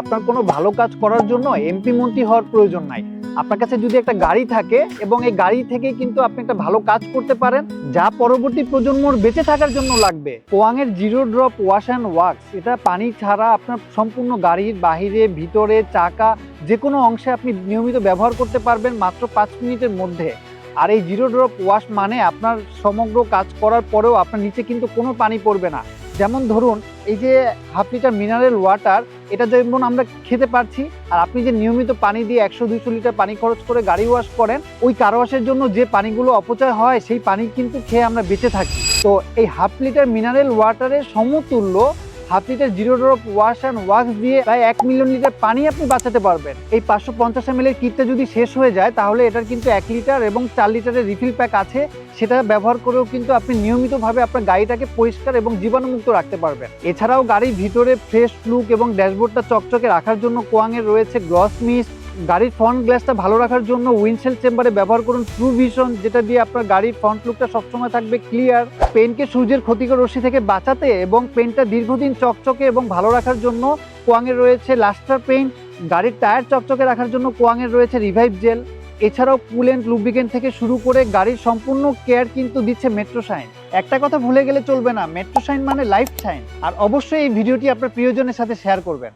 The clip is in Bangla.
আপনার কোনো ভালো কাজ করার জন্য এমপি মন্ত্রী হওয়ার প্রয়োজন নাই। আপনার কাছে যদি একটা গাড়ি থাকে এবং এই গাড়ি থেকে কিন্তু আপনি একটা ভালো কাজ করতে পারেন, যা পরবর্তী প্রজন্মর বেঁচে থাকার জন্য লাগবে। পোয়াংয়ের zero drop wash and wax, এটা পানি ছাড়া আপনার সম্পূর্ণ গাড়ির বাহিরে, ভিতরে, চাকা যে কোনো অংশে আপনি নিয়মিত ব্যবহার করতে পারবেন মাত্র 5 মিনিটের মধ্যে। আর এই জিরো ড্রপ ওয়াশ মানে আপনার সমগ্র কাজ করার পরেও আপনার নিচে কিন্তু কোনো পানি পড়বে না। যেমন ধরুন, এই যে হাফ লিটার মিনারেল ওয়াটার, এটা যেমন আমরা খেতে পারছি, আর আপনি যে নিয়মিত পানি দিয়ে 100-200 লিটার পানি খরচ করে গাড়ি ওয়াশ করেন, ওই কার ওয়াশের জন্য যে পানিগুলো অপচয় হয় সেই পানি কিন্তু খেয়ে আমরা বেঁচে থাকি। তো এই হাফ লিটার মিনারেল ওয়াটারের সমতুল্য half litre zero drop wash and wax দিয়ে প্রায় 1 মিলিয়ন লিটার পানি আপনি বাঁচাতে পারবেন। এই 550 ml এর কিটটা যদি শেষ হয়ে যায়, তাহলে এটার কিন্তু 1 লিটার এবং 4 লিটারের রিফিল প্যাক আছে, সেটা ব্যবহার করেও কিন্তু আপনি নিয়মিতভাবে আপনার গাড়িটাকে পরিষ্কার এবং জীবাণুমুক্ত রাখতে পারবেন। এছাড়াও গাড়ির ভিতরে ফ্রেশ লুক এবং ড্যাশবোর্ডটা চকচকে রাখার জন্য কোয়াংয়ের রয়েছে গ্লস মিস্ট। গাড়ির ফ্রন্ট গ্লাসটা ভালো রাখার জন্য উইন্ডশিল্ড চেম্বারে ব্যবহার করুন ট্রু ভিশন, যেটা দিয়ে আপনার গাড়ির ফ্রন্ট লুকটা সবসময় থাকবে ক্লিয়ার। পেনকে সূর্যের ক্ষতিকর রশ্মি থেকে বাঁচাতে এবং পেনটা দীর্ঘদিন চকচকে এবং ভালো রাখার জন্য কোয়াংয়ের রয়েছে লাস্টার পেইন্ট। গাড়ির টায়ার চকচকে রাখার জন্য কোয়াংয়ের রয়েছে রিভাইভ জেল। এছাড়াও কুলেন্ট, লুব্রিকেন্ট থেকে শুরু করে গাড়ির সম্পূর্ণ কেয়ার কিন্তু দিচ্ছে মেট্রো শাইন। একটা কথা ভুলে গেলে চলবে না, মেট্রো শাইন মানে লাইফ শাইন। আর অবশ্যই এই ভিডিওটি আপনার প্রিয়জনের সাথে শেয়ার করবেন।